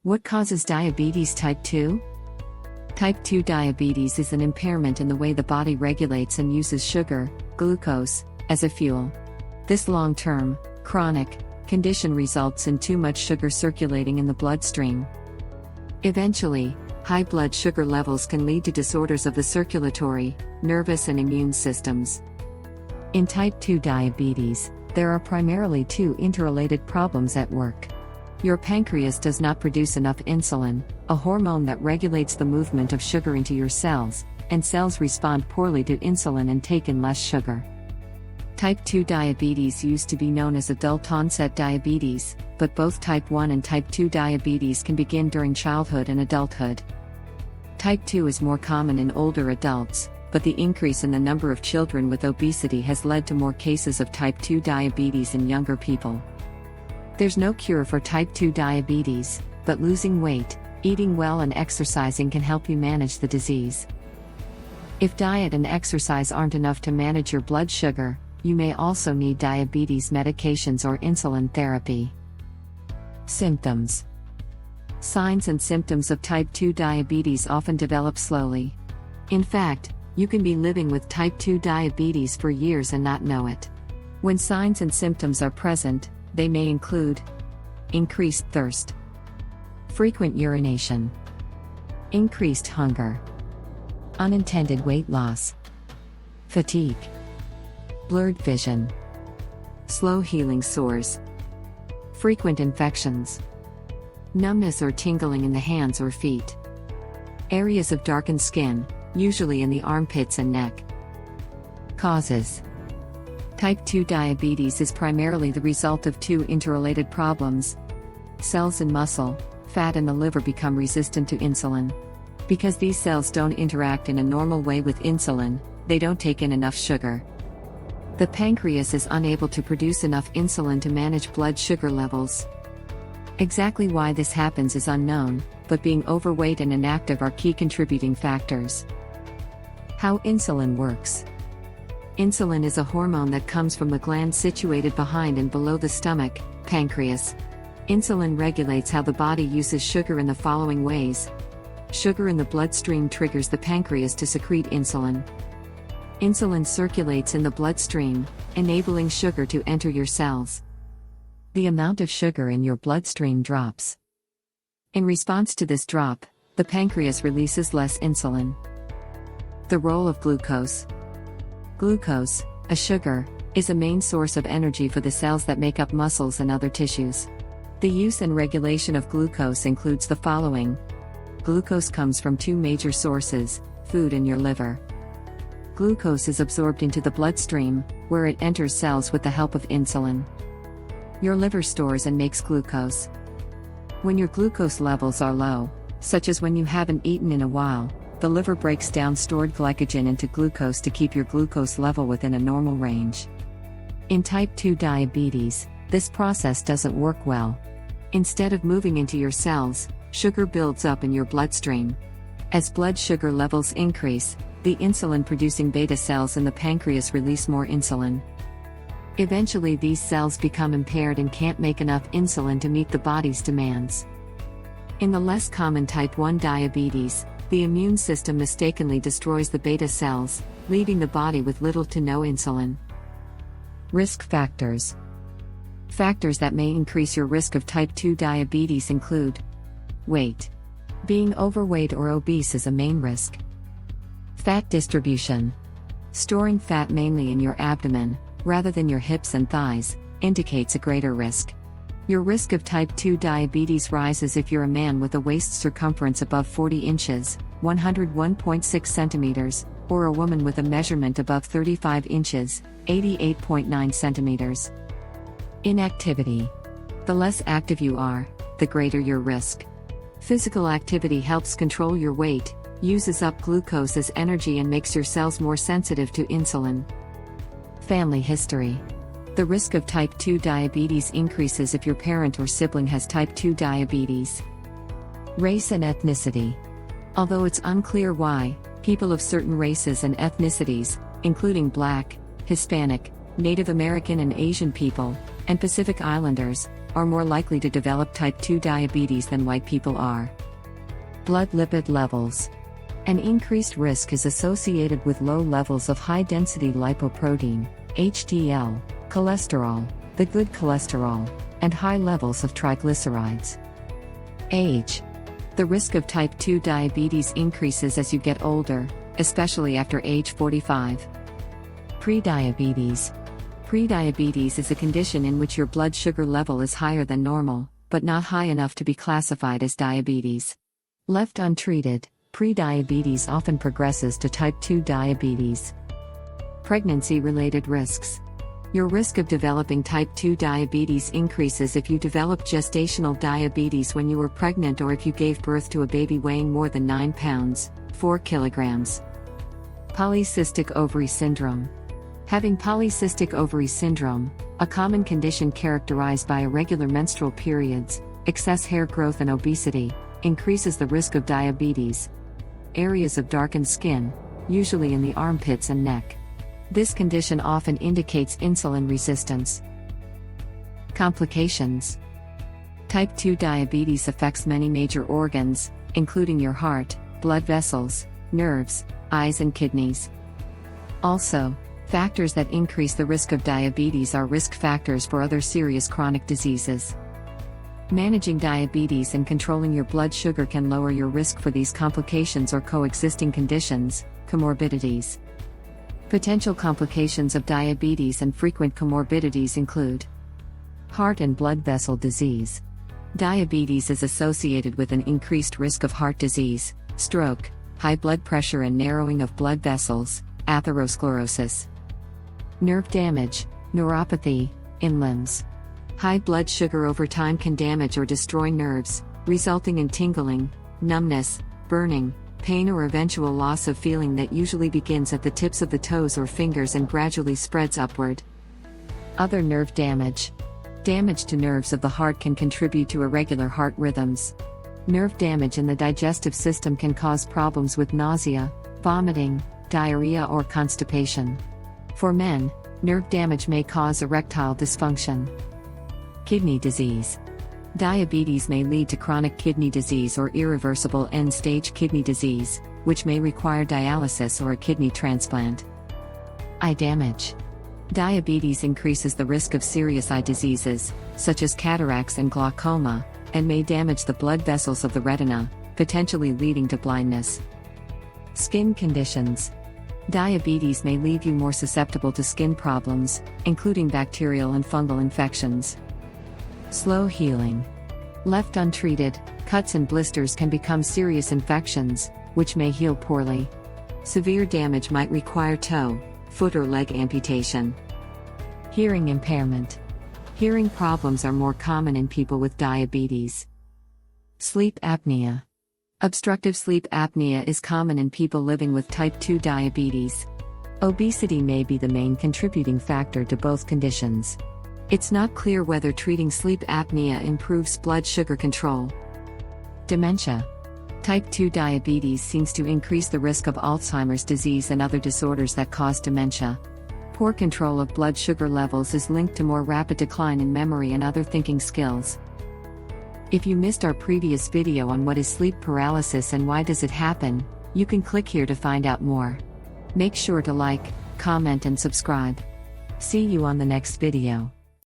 What causes diabetes type 2? Type 2 diabetes is an impairment in the way the body regulates and uses sugar, glucose, as a fuel. This long-term, chronic, condition results in too much sugar circulating in the bloodstream. Eventually, high blood sugar levels can lead to disorders of the circulatory, nervous and immune systems. In type 2 diabetes, there are primarily two interrelated problems at work. Your pancreas does not produce enough insulin, a hormone that regulates the movement of sugar into your cells, and cells respond poorly to insulin and take in less sugar. Type 2 diabetes used to be known as adult-onset diabetes, but both type 1 and type 2 diabetes can begin during childhood and adulthood. Type 2 is more common in older adults, but the increase in the number of children with obesity has led to more cases of type 2 diabetes in younger people. There's no cure for type 2 diabetes, but losing weight, eating well and exercising can help you manage the disease. If diet and exercise aren't enough to manage your blood sugar, you may also need diabetes medications or insulin therapy. Symptoms. Signs and symptoms of type 2 diabetes often develop slowly. In fact, you can be living with type 2 diabetes for years and not know it. When signs and symptoms are present, they may include increased thirst, frequent urination, increased hunger, unintended weight loss, fatigue, blurred vision, slow healing sores, frequent infections, numbness or tingling in the hands or feet, areas of darkened skin, usually in the armpits and neck. Causes. Type 2 diabetes is primarily the result of two interrelated problems. Cells in muscle, fat and the liver become resistant to insulin. Because these cells don't interact in a normal way with insulin, they don't take in enough sugar. The pancreas is unable to produce enough insulin to manage blood sugar levels. Exactly why this happens is unknown, but being overweight and inactive are key contributing factors. How insulin works. Insulin is a hormone that comes from the gland situated behind and below the stomach, pancreas. Insulin regulates how the body uses sugar in the following ways. Sugar in the bloodstream triggers the pancreas to secrete insulin. Insulin circulates in the bloodstream, enabling sugar to enter your cells. The amount of sugar in your bloodstream drops. In response to this drop, the pancreas releases less insulin. The role of glucose. Glucose, a sugar, is a main source of energy for the cells that make up muscles and other tissues. The use and regulation of glucose includes the following. Glucose comes from two major sources, food and your liver. Glucose is absorbed into the bloodstream, where it enters cells with the help of insulin. Your liver stores and makes glucose. When your glucose levels are low, such as when you haven't eaten in a while, the liver breaks down stored glycogen into glucose to keep your glucose level within a normal range. In type 2 diabetes, this process doesn't work well. Instead of moving into your cells, sugar builds up in your bloodstream. As blood sugar levels increase, the insulin-producing beta cells in the pancreas release more insulin. Eventually these cells become impaired and can't make enough insulin to meet the body's demands. In the less common type 1 diabetes, the immune system mistakenly destroys the beta cells, leaving the body with little to no insulin. Risk factors. Factors that may increase your risk of type 2 diabetes include weight. Being overweight or obese is a main risk. Fat distribution. Storing fat mainly in your abdomen, rather than your hips and thighs, indicates a greater risk. Your risk of type 2 diabetes rises if you're a man with a waist circumference above 40 inches, 101.6 centimeters, or a woman with a measurement above 35 inches, 88.9 centimeters. Inactivity. The less active you are, the greater your risk. Physical activity helps control your weight, uses up glucose as energy and makes your cells more sensitive to insulin. Family history. The risk of type 2 diabetes increases if your parent or sibling has type 2 diabetes. Race and ethnicity. Although it's unclear why, people of certain races and ethnicities, including Black, Hispanic, Native American and Asian people, and Pacific Islanders, are more likely to develop type 2 diabetes than white people are. Blood lipid levels. An increased risk is associated with low levels of high-density lipoprotein, HDL, cholesterol, the good cholesterol, and high levels of triglycerides. Age. The risk of type 2 diabetes increases as you get older, especially after age 45. Prediabetes. Prediabetes is a condition in which your blood sugar level is higher than normal, but not high enough to be classified as diabetes. Left untreated, prediabetes often progresses to type 2 diabetes. Pregnancy-related risks. Your risk of developing type 2 diabetes increases if you develop gestational diabetes when you were pregnant or if you gave birth to a baby weighing more than 9 pounds, 4 kilograms. Polycystic ovary syndrome. Having polycystic ovary syndrome, a common condition characterized by irregular menstrual periods, excess hair growth and obesity, increases the risk of diabetes. Areas of darkened skin, usually in the armpits and neck. This condition often indicates insulin resistance. Complications. Type 2 diabetes affects many major organs, including your heart, blood vessels, nerves, eyes and kidneys. Also, factors that increase the risk of diabetes are risk factors for other serious chronic diseases. Managing diabetes and controlling your blood sugar can lower your risk for these complications or coexisting conditions, comorbidities. Potential complications of diabetes and frequent comorbidities include heart and blood vessel disease. Diabetes is associated with an increased risk of heart disease, stroke, high blood pressure and narrowing of blood vessels, atherosclerosis. Nerve damage, neuropathy, in limbs. High blood sugar over time can damage or destroy nerves, resulting in tingling, numbness, burning, pain or eventual loss of feeling that usually begins at the tips of the toes or fingers and gradually spreads upward. Other nerve damage. Damage to nerves of the heart can contribute to irregular heart rhythms. Nerve damage in the digestive system can cause problems with nausea, vomiting, diarrhea or constipation. For men, nerve damage may cause erectile dysfunction. Kidney disease. Diabetes may lead to chronic kidney disease or irreversible end-stage kidney disease, which may require dialysis or a kidney transplant. Eye damage. Diabetes increases the risk of serious eye diseases, such as cataracts and glaucoma, and may damage the blood vessels of the retina, potentially leading to blindness. Skin conditions. Diabetes may leave you more susceptible to skin problems, including bacterial and fungal infections. Slow healing. Left untreated, cuts and blisters can become serious infections, which may heal poorly. Severe damage might require toe, foot or leg amputation. Hearing impairment. Hearing problems are more common in people with diabetes. Sleep apnea. Obstructive sleep apnea is common in people living with type 2 diabetes. Obesity may be the main contributing factor to both conditions. It's not clear whether treating sleep apnea improves blood sugar control. Dementia. Type 2 diabetes seems to increase the risk of Alzheimer's disease and other disorders that cause dementia. Poor control of blood sugar levels is linked to more rapid decline in memory and other thinking skills. If you missed our previous video on what is sleep paralysis and why does it happen, you can click here to find out more. Make sure to like, comment and subscribe. See you on the next video.